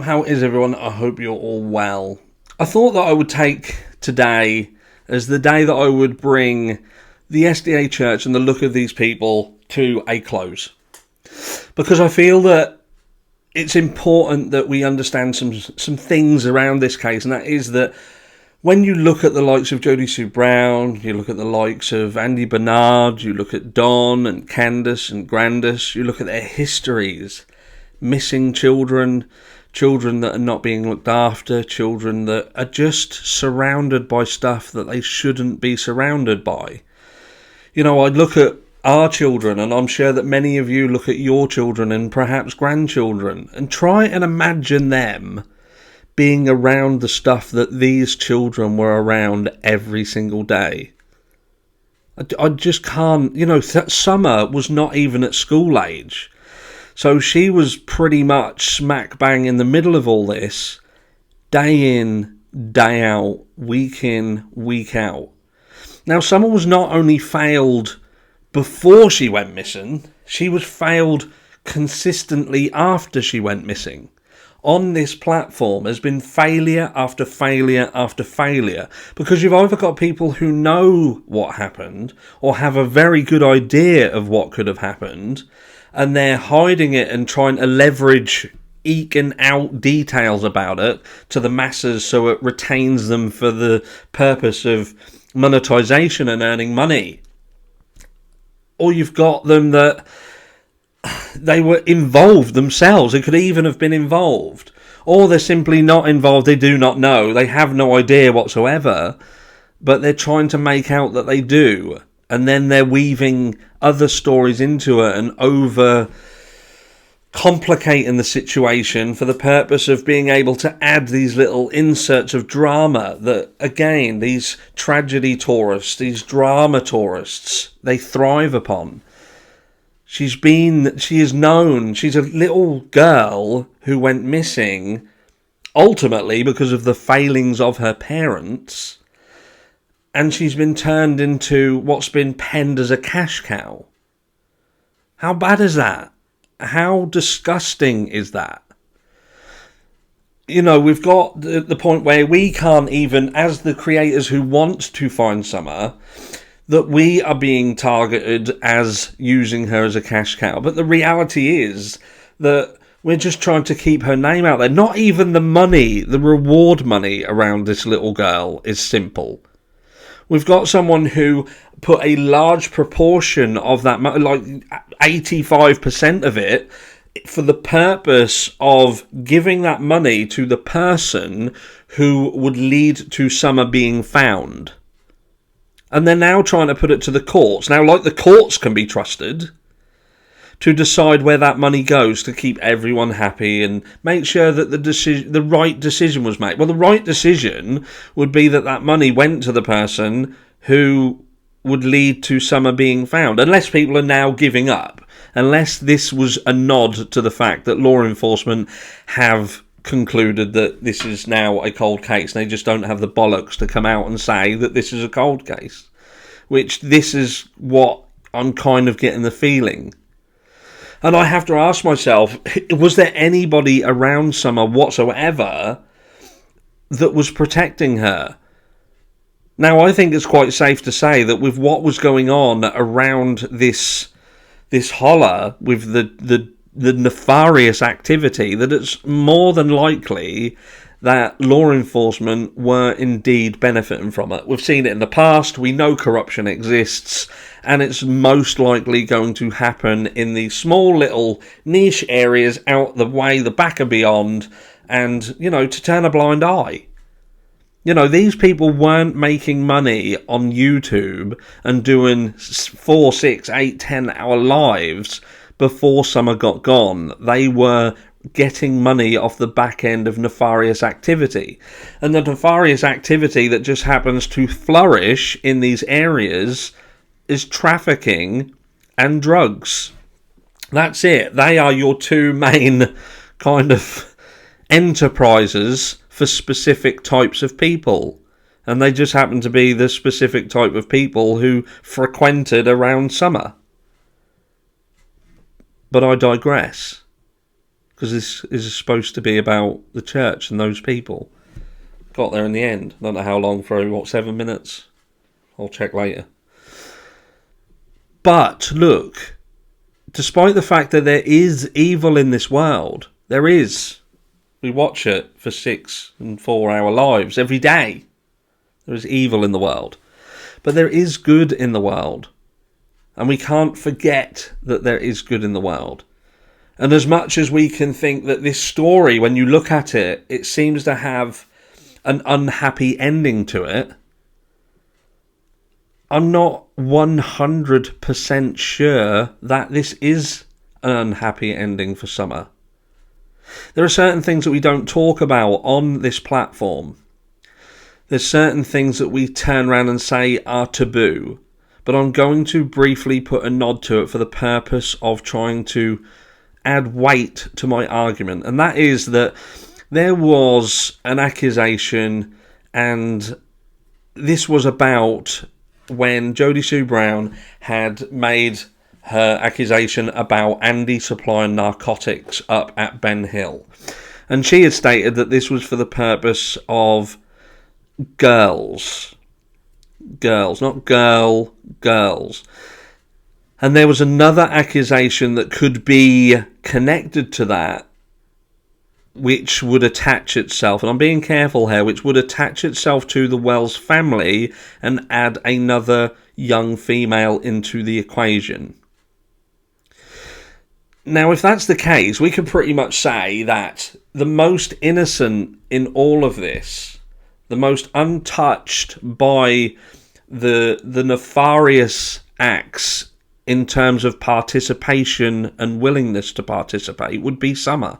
How is everyone? I hope you're all well. I thought that I would take today as the day that I would bring the SDA Church and the look of these people to a close. Because I feel that it's important that we understand some things around this case, and that is that when you look at the likes of Jodie Sue Brown, you look at the likes of Andy Bernard, you look at Don and Candace and Grandis, you look at their histories, missing children that are not being looked after, children that are just surrounded by stuff that they shouldn't be surrounded by. You know, I look at our children, and I'm sure that many of you look at your children and perhaps grandchildren, and try and imagine them being around the stuff that these children were around every single day. I just can't, Summer was not even at school age. So she was pretty much smack bang in the middle of all this, day in, day out, week in, week out. Now, Summer was not only failed before she went missing, she was failed consistently after she went missing. On this platform has been failure after failure after failure, because you've either got people who know what happened or have a very good idea of what could have happened, and they're hiding it and trying to leverage, eking out details about it to the masses so it retains them for the purpose of monetization and earning money. Or you've got them that they were involved themselves. They could even have been involved. Or they're simply not involved. They do not know. They have no idea whatsoever. But they're trying to make out that they do. And then they're weaving other stories into it and over complicating the situation for the purpose of being able to add these little inserts of drama that, again, these tragedy tourists, these drama tourists, they thrive upon. She is known, she's a little girl who went missing ultimately because of the failings of her parents, and she's been turned into what's been penned as a cash cow. How bad is that? How disgusting is that? You know, we've got the point where we can't even, as the creators who want to find Summer, that we are being targeted as using her as a cash cow. But the reality is that we're just trying to keep her name out there. Not even the money, the reward money around this little girl is simple. We've got someone who put a large proportion of that, like 85% of it, for the purpose of giving that money to the person who would lead to Summer being found. And they're now trying to put it to the courts. Now, like the courts can be trusted to decide where that money goes to keep everyone happy and make sure that the right decision was made. Well, the right decision would be that money went to the person who would lead to Summer being found, unless people are now giving up, unless this was a nod to the fact that law enforcement have concluded that this is now a cold case. They just don't have the bollocks to come out and say that this is a cold case, which this is what I'm kind of getting the feeling. And I have to ask myself, was there anybody around Summer whatsoever that was protecting her? Now, I think it's quite safe to say that with what was going on around this holler, with the nefarious activity, that it's more than likely that law enforcement were indeed benefiting from it. We've seen it in the past, we know corruption exists, and it's most likely going to happen in these small little niche areas out the way, the back and beyond, and, to turn a blind eye. These people weren't making money on YouTube and doing 4, 6, 8, 10-hour lives before Summer got gone. They were getting money off the back end of nefarious activity. And the nefarious activity that just happens to flourish in these areas is trafficking and drugs. That's it. They are your two main kind of enterprises for specific types of people. And they just happen to be the specific type of people who frequented around Summer. But I digress. because this is supposed to be about the church and those people. Got there in the end. Don't know how long through, 7 minutes? I'll check later. But, look, despite the fact that there is evil in this world, there is. We watch it for 6 and 4 hour lives every day. There is evil in the world. But there is good in the world. And we can't forget that there is good in the world. And as much as we can think that this story, when you look at it, it seems to have an unhappy ending to it, I'm not 100% sure that this is an unhappy ending for Summer. There are certain things that we don't talk about on this platform. There's certain things that we turn around and say are taboo. But I'm going to briefly put a nod to it for the purpose of trying to add weight to my argument. And that is that there was an accusation, and this was about when Jodie Sue Brown had made her accusation about Andy supplying narcotics up at Ben Hill. And she had stated that this was for the purpose of girls, not girls. And there was another accusation that could be connected to that, which would attach itself, and I'm being careful here, which would attach itself to the Wells family and add another young female into the equation. Now, if that's the case, we could pretty much say that the most innocent in all of this, the most untouched by the nefarious acts in terms of participation and willingness to participate, would be Summer.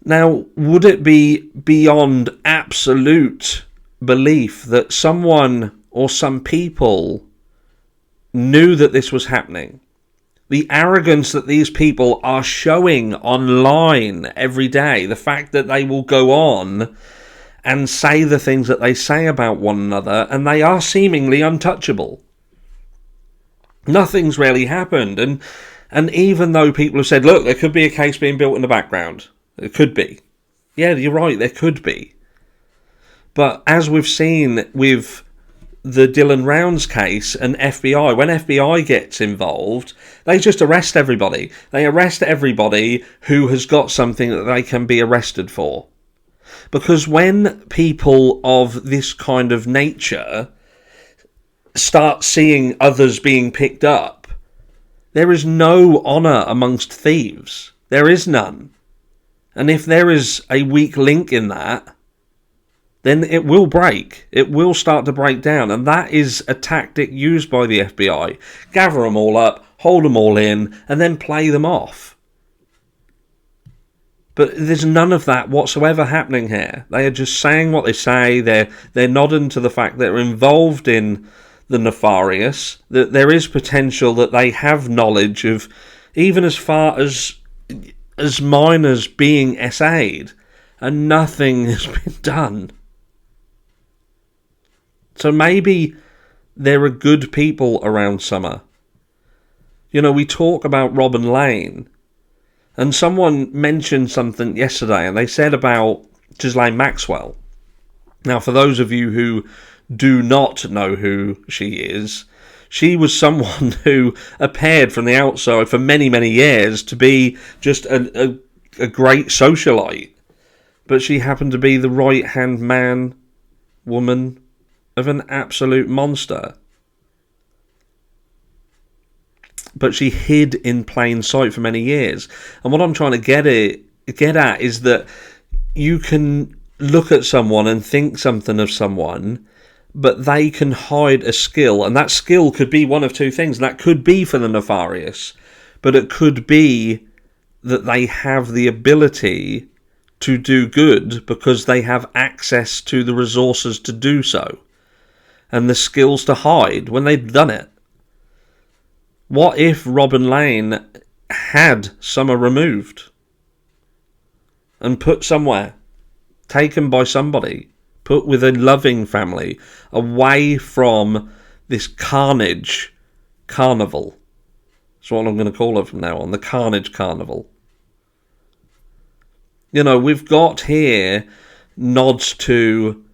Now, would it be beyond absolute belief that someone or some people knew that this was happening? The arrogance that these people are showing online every day, the fact that they will go on and say the things that they say about one another, and they are seemingly untouchable. Nothing's really happened, and even though people have said, look, there could be a case being built in the background, it could be. Yeah, you're right, there could be. But as we've seen with the Dylan Rounds case and FBI, when FBI gets involved, they just arrest everybody. They arrest everybody who has got something that they can be arrested for. Because when people of this kind of nature start seeing others being picked up, there is no honour amongst thieves. There is none. And if there is a weak link in that, then it will break. It will start to break down. And that is a tactic used by the FBI. Gather them all up, hold them all in, and then play them off. But there's none of that whatsoever happening here. They are just saying what they say. They're nodding to the fact that they're involved in the nefarious, that there is potential that they have knowledge of, even as far as minors being SA'd, and nothing has been done. So maybe there are good people around Summer. You know, we talk about Robin Lane, and someone mentioned something yesterday, and they said about Ghislaine Maxwell. Now, for those of you who do not know who she is, she was someone who appeared from the outside for many, many years to be just a great socialite. But she happened to be the right-hand woman of an absolute monster. But she hid in plain sight for many years. And what I'm trying to get at is that you can look at someone and think something of someone, but they can hide a skill, and that skill could be one of two things. And that could be for the nefarious, but it could be that they have the ability to do good because they have access to the resources to do so, and the skills to hide when they've done it. What if Robin Lane had Summer removed and put somewhere, taken by somebody, put with a loving family, away from this carnage carnival? That's what I'm going to call it from now on, the Carnage Carnival. You know, we've got here nods to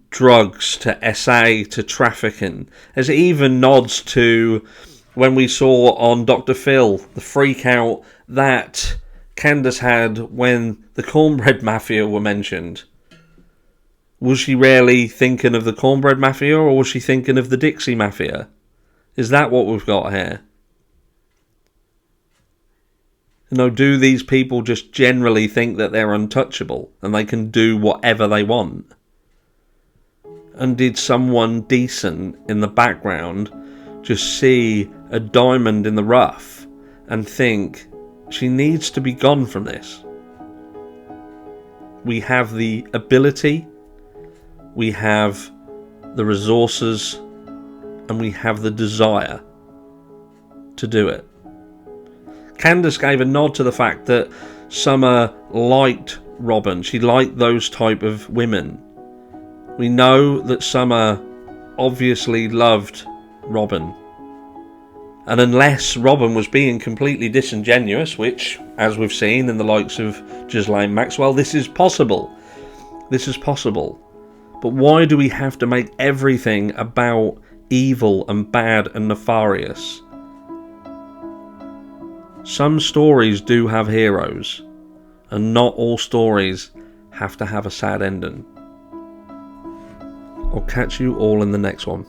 drugs, to SA, to trafficking. There's even nods to when we saw on Dr. Phil the freak out that Candace had when the cornbread mafia were mentioned. Was she really thinking of the cornbread mafia, or was she thinking of the Dixie mafia? Is that what we've got here? You know, do these people just generally think that they're untouchable and they can do whatever they want? And did someone decent in the background just see a diamond in the rough and think, she needs to be gone from this? We have the ability, we have the resources, and we have the desire to do it. Candace gave a nod to the fact that Summer liked Robin. She liked those type of women. We know that Summer obviously loved Robin. And unless Robin was being completely disingenuous, which, as we've seen in the likes of Ghislaine Maxwell, this is possible. This is possible. But why do we have to make everything about evil and bad and nefarious? Some stories do have heroes, and not all stories have to have a sad ending. I'll catch you all in the next one.